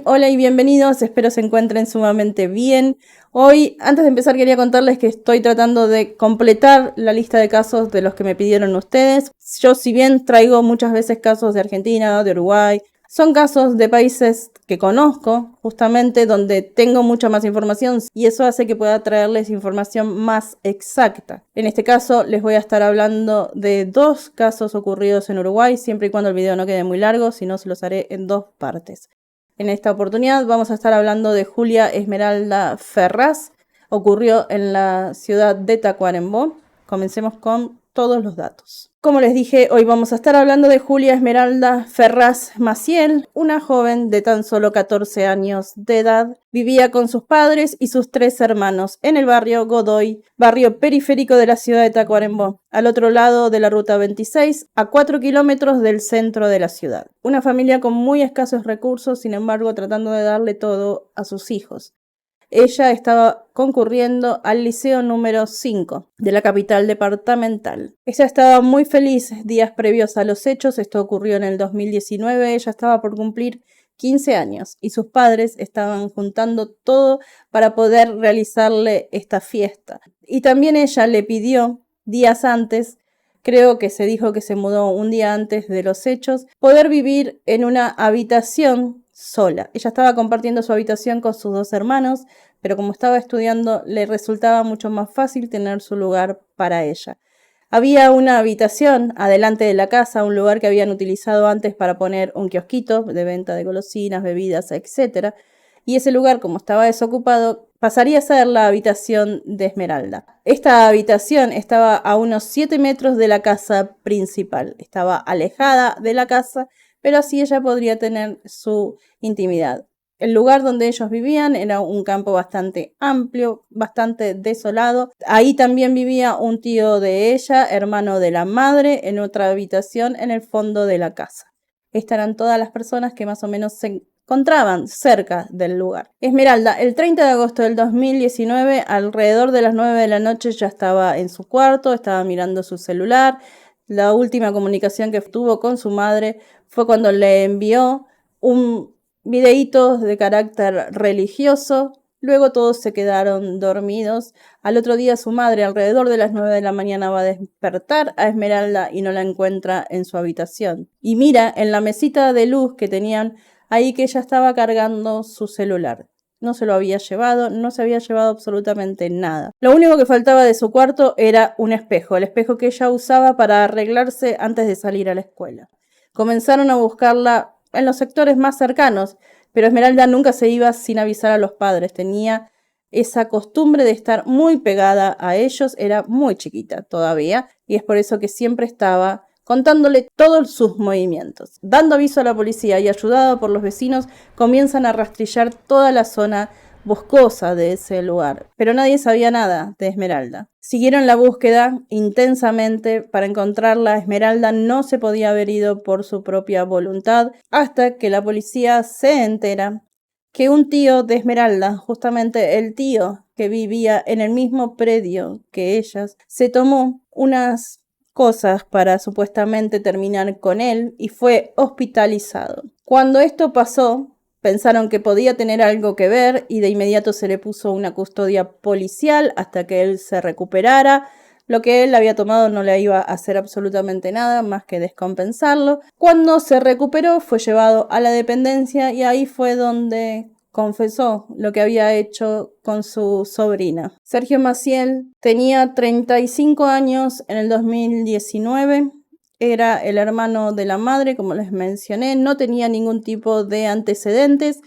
Hola y bienvenidos, espero se encuentren sumamente bien. Hoy, antes de empezar, quería contarles que estoy tratando de completar la lista de casos de los que me pidieron ustedes. Yo, si bien traigo muchas veces casos de Argentina, de Uruguay, son casos de países que conozco, justamente donde tengo mucha más información y eso hace que pueda traerles información más exacta. En este caso les voy a estar hablando de 2 casos ocurridos en Uruguay, siempre y cuando el video no quede muy largo, si no se los haré en 2 partes. En esta oportunidad vamos a estar hablando de Julia Esmeralda Ferraz. Ocurrió en la ciudad de Tacuarembó. Comencemos con todos los datos. Como les dije, hoy vamos a estar hablando de Julia Esmeralda Ferraz Maciel, una joven de tan solo 14 años de edad. Vivía con sus padres y sus 3 hermanos en el barrio Godoy, barrio periférico de la ciudad de Tacuarembó, al otro lado de la ruta 26, a 4 kilómetros del centro de la ciudad. Una familia con muy escasos recursos, sin embargo, tratando de darle todo a sus hijos. Ella estaba concurriendo al liceo número 5 de la capital departamental. Ella estaba muy feliz días previos a los hechos. Esto ocurrió en el 2019. Ella estaba por cumplir 15 años y sus padres estaban juntando todo para poder realizarle esta fiesta. Y también ella le pidió días antes, creo que se dijo que se mudó un día antes de los hechos, poder vivir en una habitación sola. Ella estaba compartiendo su habitación con sus 2 hermanos, pero como estaba estudiando le resultaba mucho más fácil tener su lugar para ella. Había una habitación adelante de la casa, un lugar que habían utilizado antes para poner un kiosquito de venta de golosinas, bebidas, etc. Y ese lugar, como estaba desocupado, pasaría a ser la habitación de Esmeralda. Esta habitación estaba a unos 7 metros de la casa principal. Estaba alejada de la casa, pero así ella podría tener su intimidad. El lugar donde ellos vivían era un campo bastante amplio, bastante desolado. Ahí también vivía un tío de ella, hermano de la madre, en otra habitación en el fondo de la casa. Estas eran todas las personas que más o menos se encontraban cerca del lugar. Esmeralda, el 30 de agosto del 2019, alrededor de las 9 de la noche, ya estaba en su cuarto, estaba mirando su celular. La última comunicación que tuvo con su madre fue cuando le envió un videíto de carácter religioso. Luego todos se quedaron dormidos. Al otro día su madre, alrededor de las 9 de la mañana, va a despertar a Esmeralda y no la encuentra en su habitación. Y mira en la mesita de luz que tenían ahí que ella estaba cargando su celular. No se lo había llevado, no se había llevado absolutamente nada. Lo único que faltaba de su cuarto era un espejo, el espejo que ella usaba para arreglarse antes de salir a la escuela. Comenzaron a buscarla en los sectores más cercanos, pero Esmeralda nunca se iba sin avisar a los padres. Tenía esa costumbre de estar muy pegada a ellos, era muy chiquita todavía, y es por eso que siempre estaba contándole todos sus movimientos. Dando aviso a la policía y ayudado por los vecinos, comienzan a rastrillar toda la zona boscosa de ese lugar, pero nadie sabía nada de Esmeralda. Siguieron la búsqueda intensamente para encontrarla. Esmeralda no se podía haber ido por su propia voluntad hasta que la policía se entera que un tío de Esmeralda, justamente el tío que vivía en el mismo predio que ellas, se tomó unas cosas para supuestamente terminar con él y fue hospitalizado. Cuando esto pasó, pensaron que podía tener algo que ver y de inmediato se le puso una custodia policial hasta que él se recuperara. Lo que él había tomado no le iba a hacer absolutamente nada más que descompensarlo. Cuando se recuperó fue llevado a la dependencia y ahí fue donde confesó lo que había hecho con su sobrina. Sergio Maciel tenía 35 años en el 2019. Era el hermano de la madre, como les mencioné, no tenía ningún tipo de antecedentes.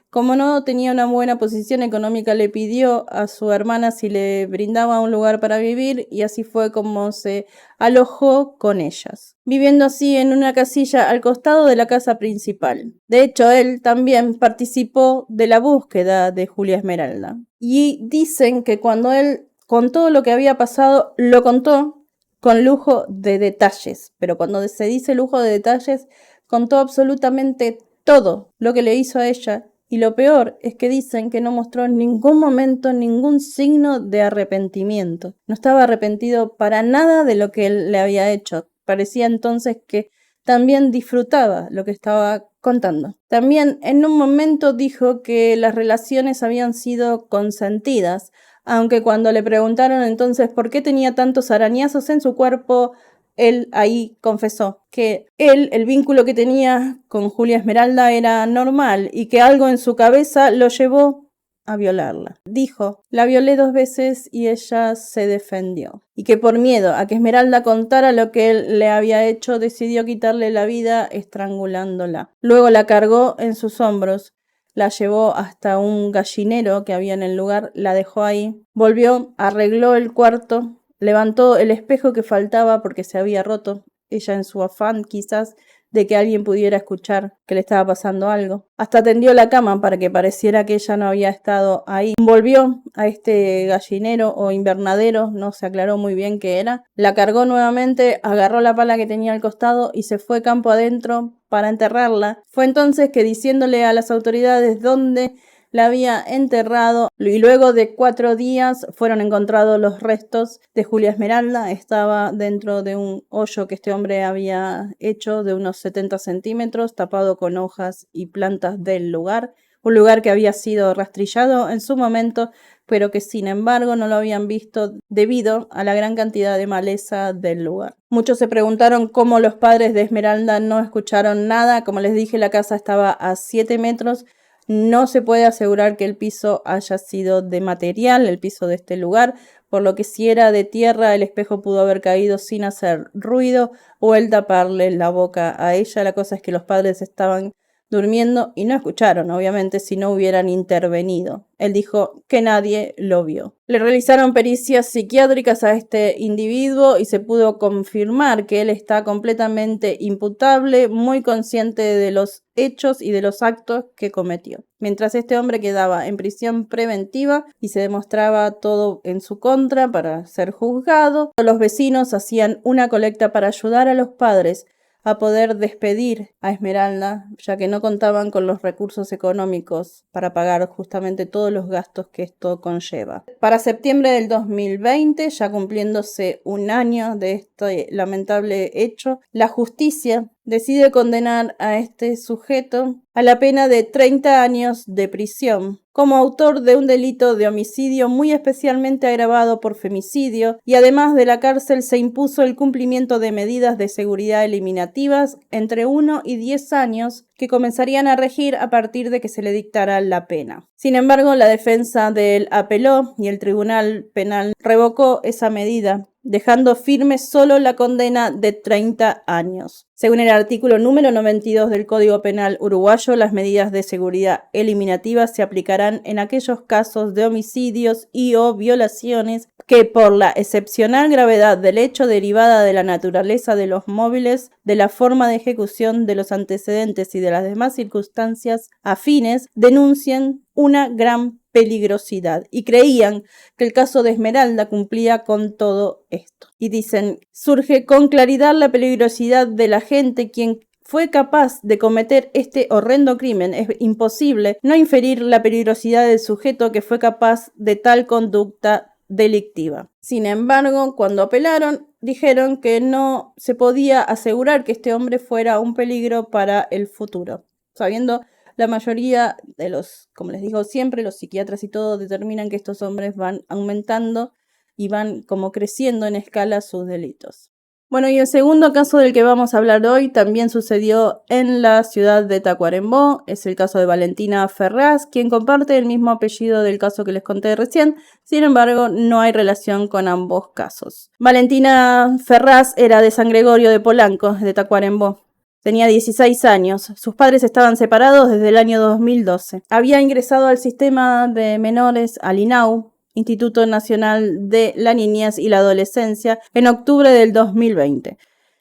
Como no tenía una buena posición económica, le pidió a su hermana si le brindaba un lugar para vivir y así fue como se alojó con ellas, viviendo así en una casilla al costado de la casa principal. De hecho, él también participó de la búsqueda de Julia Esmeralda. Y dicen que cuando él contó lo que había pasado, lo contó con lujo de detalles, pero cuando se dice lujo de detalles, contó absolutamente todo lo que le hizo a ella. Y lo peor es que dicen que no mostró en ningún momento ningún signo de arrepentimiento. No estaba arrepentido para nada de lo que él le había hecho. Parecía entonces que también disfrutaba lo que estaba contando. También en un momento dijo que las relaciones habían sido consentidas, aunque cuando le preguntaron entonces por qué tenía tantos arañazos en su cuerpo, él ahí confesó que el vínculo que tenía con Julia Esmeralda era normal y que algo en su cabeza lo llevó a violarla. Dijo, la violé 2 veces y ella se defendió. Y que por miedo a que Esmeralda contara lo que él le había hecho, decidió quitarle la vida estrangulándola. Luego la cargó en sus hombros, la llevó hasta un gallinero que había en el lugar, la dejó ahí, volvió, arregló el cuarto, levantó el espejo que faltaba porque se había roto, ella en su afán quizás de que alguien pudiera escuchar que le estaba pasando algo. Hasta tendió la cama para que pareciera que ella no había estado ahí. Volvió a este gallinero o invernadero, no se aclaró muy bien qué era. La cargó nuevamente, agarró la pala que tenía al costado y se fue campo adentro para enterrarla. Fue entonces que, diciéndole a las autoridades dónde la había enterrado, y luego de 4 días fueron encontrados los restos de Julia Esmeralda. Estaba dentro de un hoyo que este hombre había hecho de unos 70 centímetros, tapado con hojas y plantas del lugar, un lugar que había sido rastrillado en su momento, pero que sin embargo no lo habían visto debido a la gran cantidad de maleza del lugar. Muchos se preguntaron cómo los padres de Esmeralda no escucharon nada. Como les dije, la casa estaba a 7 metros. No se puede asegurar que el piso haya sido de material, el piso de este lugar, por lo que si era de tierra, el espejo pudo haber caído sin hacer ruido o el taparle la boca a ella. La cosa es que los padres estaban durmiendo y no escucharon, obviamente, si no hubieran intervenido. Él dijo que nadie lo vio. Le realizaron pericias psiquiátricas a este individuo y se pudo confirmar que él está completamente imputable, muy consciente de los hechos y de los actos que cometió. Mientras este hombre quedaba en prisión preventiva y se demostraba todo en su contra para ser juzgado, los vecinos hacían una colecta para ayudar a los padres a poder despedir a Esmeralda, ya que no contaban con los recursos económicos para pagar justamente todos los gastos que esto conlleva. Para septiembre del 2020, ya cumpliéndose 1 año de este lamentable hecho, la justicia decide condenar a este sujeto a la pena de 30 años de prisión como autor de un delito de homicidio muy especialmente agravado por femicidio, y además de la cárcel se impuso el cumplimiento de medidas de seguridad eliminativas entre 1 y 10 años que comenzarían a regir a partir de que se le dictara la pena. Sin embargo, la defensa de él apeló y el Tribunal Penal revocó esa medida, dejando firme solo la condena de 30 años. Según el artículo número 92 del Código Penal uruguayo, las medidas de seguridad eliminativas se aplicarán en aquellos casos de homicidios y o violaciones que, por la excepcional gravedad del hecho derivada de la naturaleza de los móviles, de la forma de ejecución, de los antecedentes y de las demás circunstancias afines, denuncien una gran peligrosidad, y creían que el caso de Esmeralda cumplía con todo esto. Y dicen, surge con claridad la peligrosidad de la gente quien fue capaz de cometer este horrendo crimen. Es imposible no inferir la peligrosidad del sujeto que fue capaz de tal conducta delictiva. Sin embargo, cuando apelaron, dijeron que no se podía asegurar que este hombre fuera un peligro para el futuro, sabiendo la mayoría de los, como les digo siempre, los psiquiatras y todo determinan que estos hombres van aumentando y van como creciendo en escala sus delitos. Bueno, y el segundo caso del que vamos a hablar hoy también sucedió en la ciudad de Tacuarembó. Es el caso de Valentina Ferraz, quien comparte el mismo apellido del caso que les conté recién. Sin embargo, no hay relación con ambos casos. Valentina Ferraz era de San Gregorio de Polanco, de Tacuarembó. Tenía 16 años. Sus padres estaban separados desde el año 2012. Había ingresado al sistema de menores, al INAU, Instituto Nacional de la Niñez y la Adolescencia, en octubre del 2020.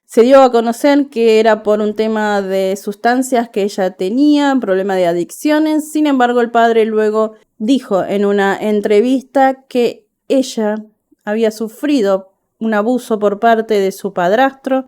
Se dio a conocer que era por un tema de sustancias que ella tenía, un problema de adicciones. Sin embargo, el padre luego dijo en una entrevista que ella había sufrido un abuso por parte de su padrastro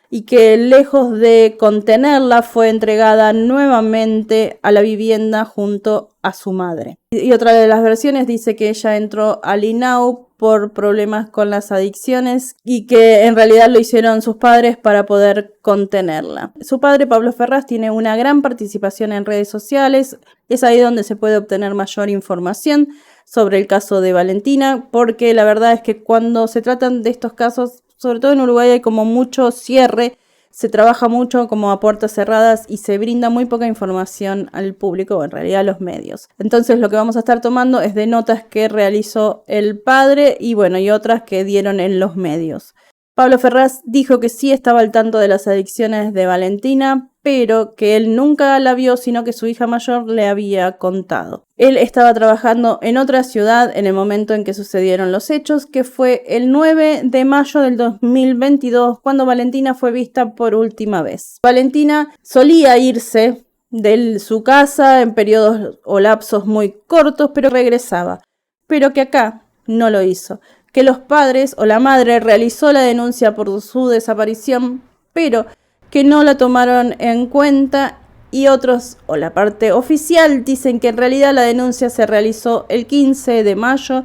y que, lejos de contenerla, fue entregada nuevamente a la vivienda junto a su madre. Y otra de las versiones dice que ella entró al INAU por problemas con las adicciones y que en realidad lo hicieron sus padres para poder contenerla. Su padre, Pablo Ferraz, tiene una gran participación en redes sociales. Es ahí donde se puede obtener mayor información sobre el caso de Valentina, porque la verdad es que cuando se tratan de estos casos, sobre todo en Uruguay, hay como mucho cierre. Se trabaja mucho como a puertas cerradas y se brinda muy poca información al público, o en realidad a los medios. Entonces lo que vamos a estar tomando es de notas que realizó el padre y otras que dieron en los medios. Pablo Ferraz dijo que sí estaba al tanto de las adicciones de Valentina, pero que él nunca la vio, sino que su hija mayor le había contado. Él estaba trabajando en otra ciudad en el momento en que sucedieron los hechos, que fue el 9 de mayo del 2022, cuando Valentina fue vista por última vez. Valentina solía irse de su casa en periodos o lapsos muy cortos, pero regresaba. Pero que acá no lo hizo. Que los padres o la madre realizó la denuncia por su desaparición, pero que no la tomaron en cuenta, y otros, o la parte oficial, dicen que en realidad la denuncia se realizó el 15 de mayo,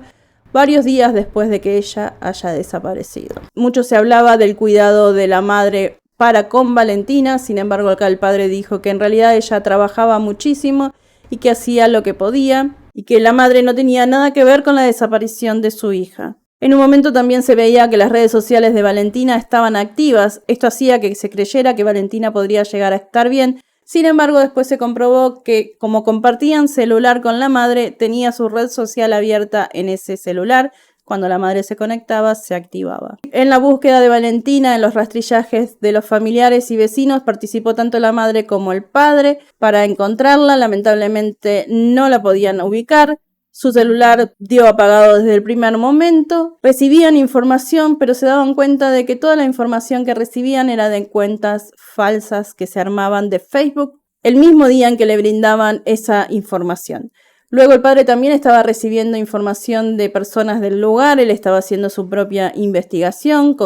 varios días después de que ella haya desaparecido. Mucho se hablaba del cuidado de la madre para con Valentina, sin embargo acá el padre dijo que en realidad ella trabajaba muchísimo y que hacía lo que podía, y que la madre no tenía nada que ver con la desaparición de su hija. En un momento también se veía que las redes sociales de Valentina estaban activas. Esto hacía que se creyera que Valentina podría llegar a estar bien. Sin embargo, después se comprobó que, como compartían celular con la madre, tenía su red social abierta en ese celular. Cuando la madre se conectaba, se activaba. En la búsqueda de Valentina, en los rastrillajes de los familiares y vecinos, participó tanto la madre como el padre para encontrarla. Lamentablemente no la podían ubicar. Su celular dio apagado desde el primer momento. Recibían información, pero se daban cuenta de que toda la información que recibían era de cuentas falsas que se armaban de Facebook el mismo día en que le brindaban esa información. Luego el padre también estaba recibiendo información de personas del lugar. Él estaba haciendo su propia investigación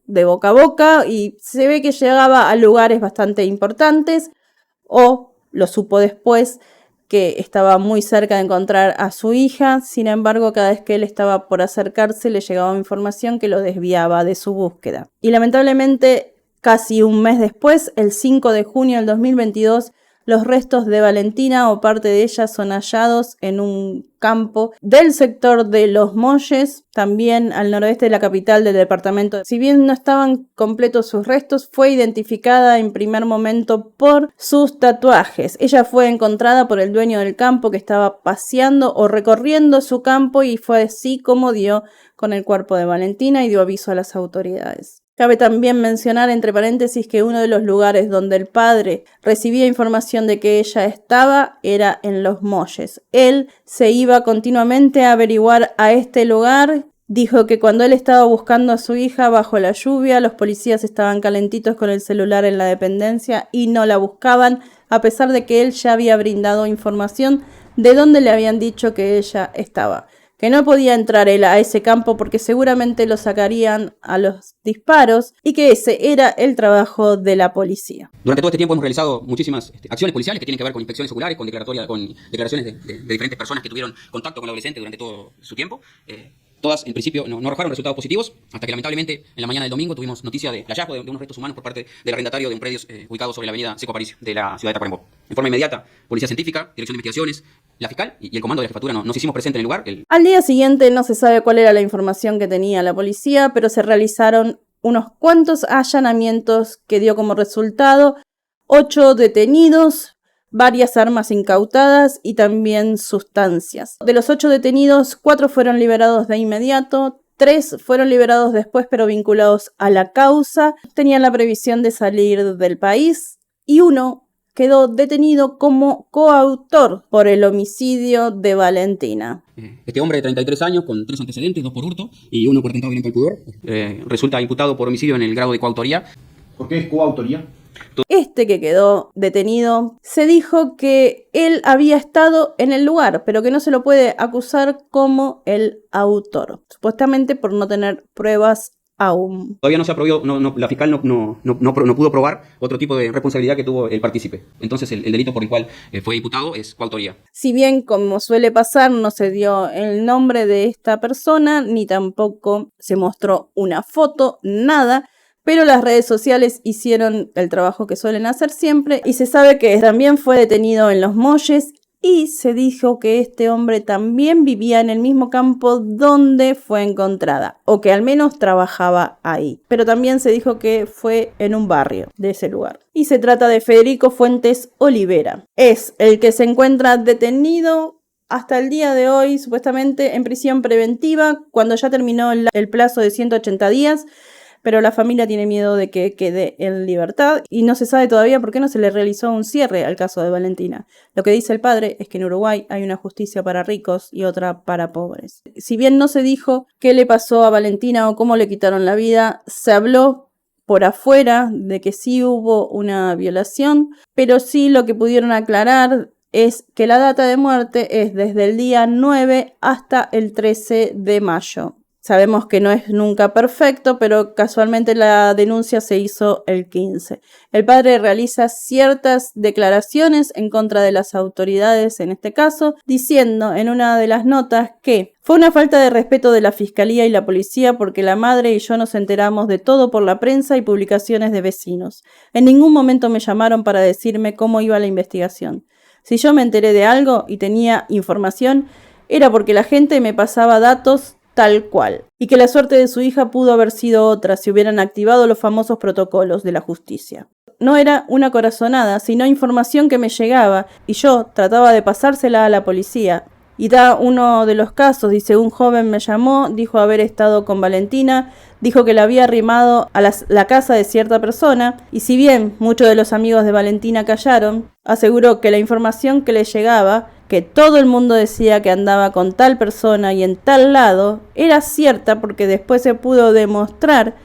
de boca a boca y se ve que llegaba a lugares bastante importantes, o lo supo después, que estaba muy cerca de encontrar a su hija. Sin embargo, cada vez que él estaba por acercarse, le llegaba información que lo desviaba de su búsqueda. Y lamentablemente, casi un mes después, el 5 de junio del 2022, los restos de Valentina o parte de ella son hallados en un campo del sector de Los Molles, también al noroeste de la capital del departamento. Si bien no estaban completos sus restos, fue identificada en primer momento por sus tatuajes. Ella fue encontrada por el dueño del campo, que estaba paseando o recorriendo su campo, y fue así como dio con el cuerpo de Valentina y dio aviso a las autoridades. Cabe también mencionar, entre paréntesis, que uno de los lugares donde el padre recibía información de que ella estaba era en Los Molles. Él se iba continuamente a averiguar a este lugar. Dijo que cuando él estaba buscando a su hija bajo la lluvia, los policías estaban calentitos con el celular en la dependencia y no la buscaban, a pesar de que él ya había brindado información de dónde le habían dicho que ella estaba. Que no podía entrar él a ese campo porque seguramente lo sacarían a los disparos, y que ese era el trabajo de la policía. Durante todo este tiempo hemos realizado muchísimas acciones policiales que tienen que ver con inspecciones oculares, con declaraciones de diferentes personas que tuvieron contacto con el adolescente durante todo su tiempo. Todas, en principio, no arrojaron resultados positivos, hasta que lamentablemente en la mañana del domingo tuvimos noticia del hallazgo de unos restos humanos por parte del arrendatario de un predio ubicado sobre la avenida Seco Aparicio de la ciudad de Tacuarembó. En forma inmediata, Policía Científica, Dirección de Investigaciones, la fiscal y el comando de la jefatura nos hicimos presentes en el lugar. Al día siguiente no se sabe cuál era la información que tenía la policía, pero se realizaron unos cuantos allanamientos que dio como resultado 8 detenidos, varias armas incautadas y también sustancias. De los 8 detenidos, 4 fueron liberados de inmediato, 3 fueron liberados después pero vinculados a la causa, tenían la previsión de salir del país, y 1 quedó detenido como coautor por el homicidio de Valentina. Este hombre de 33 años, con 3 antecedentes, 2 por hurto y 1 por atentado violento al pudor, resulta imputado por homicidio en el grado de coautoría. ¿Por qué es coautoría? Este que quedó detenido, se dijo que él había estado en el lugar, pero que no se lo puede acusar como el autor, supuestamente por no tener pruebas aún. Todavía no se aprobó, la fiscal no pudo probar otro tipo de responsabilidad que tuvo el partícipe. Entonces el delito por el cual fue imputado es coautoría. Si bien, como suele pasar, no se dio el nombre de esta persona, ni tampoco se mostró una foto, nada, pero las redes sociales hicieron el trabajo que suelen hacer siempre y se sabe que también fue detenido en Los Molles y se dijo que este hombre también vivía en el mismo campo donde fue encontrada, o que al menos trabajaba ahí. Pero también se dijo que fue en un barrio de ese lugar. Y se trata de Federico Fuentes Olivera. Es el que se encuentra detenido hasta el día de hoy, supuestamente en prisión preventiva, cuando ya terminó el plazo de 180 días. Pero la familia tiene miedo de que quede en libertad y no se sabe todavía por qué no se le realizó un cierre al caso de Valentina. Lo que dice el padre es que en Uruguay hay una justicia para ricos y otra para pobres. Si bien no se dijo qué le pasó a Valentina o cómo le quitaron la vida, se habló por afuera de que sí hubo una violación, pero sí lo que pudieron aclarar es que la data de muerte es desde el día 9 hasta el 13 de mayo. Sabemos que no es nunca perfecto, pero casualmente la denuncia se hizo el 15. El padre realiza ciertas declaraciones en contra de las autoridades en este caso, diciendo en una de las notas que fue una falta de respeto de la fiscalía y la policía porque la madre y yo nos enteramos de todo por la prensa y publicaciones de vecinos. En ningún momento me llamaron para decirme cómo iba la investigación. Si yo me enteré de algo y tenía información, era porque la gente me pasaba datos tal cual, y que la suerte de su hija pudo haber sido otra si hubieran activado los famosos protocolos de la justicia. No era una corazonada, sino información que me llegaba, y yo trataba de pasársela a la policía. Y da uno de los casos, dice, un joven me llamó, dijo haber estado con Valentina, dijo que la había arrimado a la casa de cierta persona, y si bien muchos de los amigos de Valentina callaron, aseguró que la información que le llegaba, que todo el mundo decía que andaba con tal persona y en tal lado, era cierta porque después se pudo demostrar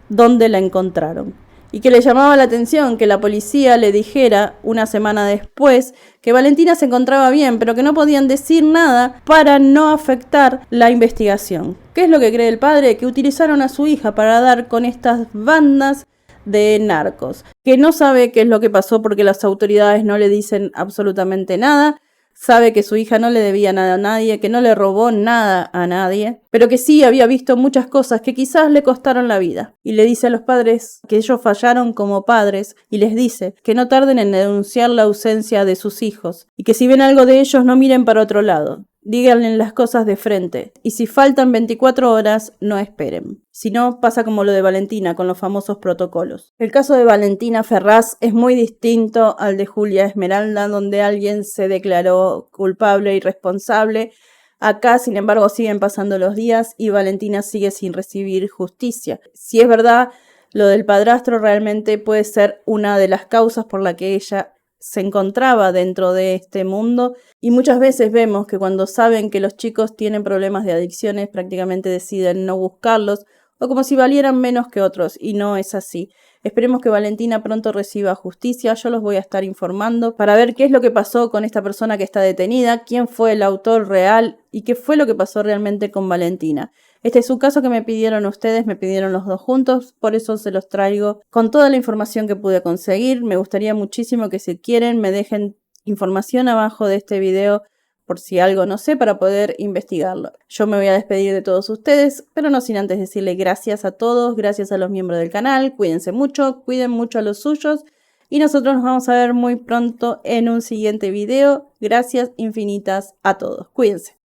dónde la encontraron. Y que le llamaba la atención que la policía le dijera una semana después que Valentina se encontraba bien, pero que no podían decir nada para no afectar la investigación. ¿Qué es lo que cree el padre? Que utilizaron a su hija para dar con estas bandas de narcos, que no sabe qué es lo que pasó porque las autoridades no le dicen absolutamente nada. Sabe que su hija no le debía nada a nadie, que no le robó nada a nadie, pero que sí había visto muchas cosas que quizás le costaron la vida. Y le dice a los padres que ellos fallaron como padres y les dice que no tarden en denunciar la ausencia de sus hijos y que si ven algo de ellos no miren para otro lado. Díganle las cosas de frente y si faltan 24 horas, no esperen. Si no, pasa como lo de Valentina con los famosos protocolos. El caso de Valentina Ferraz es muy distinto al de Julia Esmeralda, donde alguien se declaró culpable y responsable. Acá, sin embargo, siguen pasando los días y Valentina sigue sin recibir justicia. Si es verdad, lo del padrastro realmente puede ser una de las causas por la que ella se encontraba dentro de este mundo y muchas veces vemos que cuando saben que los chicos tienen problemas de adicciones prácticamente deciden no buscarlos o como si valieran menos que otros y no es así. Esperemos que Valentina pronto reciba justicia, yo los voy a estar informando para ver qué es lo que pasó con esta persona que está detenida, quién fue el autor real y qué fue lo que pasó realmente con Valentina. Este es un caso que me pidieron ustedes, me pidieron los dos juntos, por eso se los traigo con toda la información que pude conseguir. Me gustaría muchísimo que si quieren me dejen información abajo de este video por si algo no sé para poder investigarlo. Yo me voy a despedir de todos ustedes, pero no sin antes decirle gracias a todos, gracias a los miembros del canal, cuídense mucho, cuiden mucho a los suyos y nosotros nos vamos a ver muy pronto en un siguiente video. Gracias infinitas a todos, cuídense.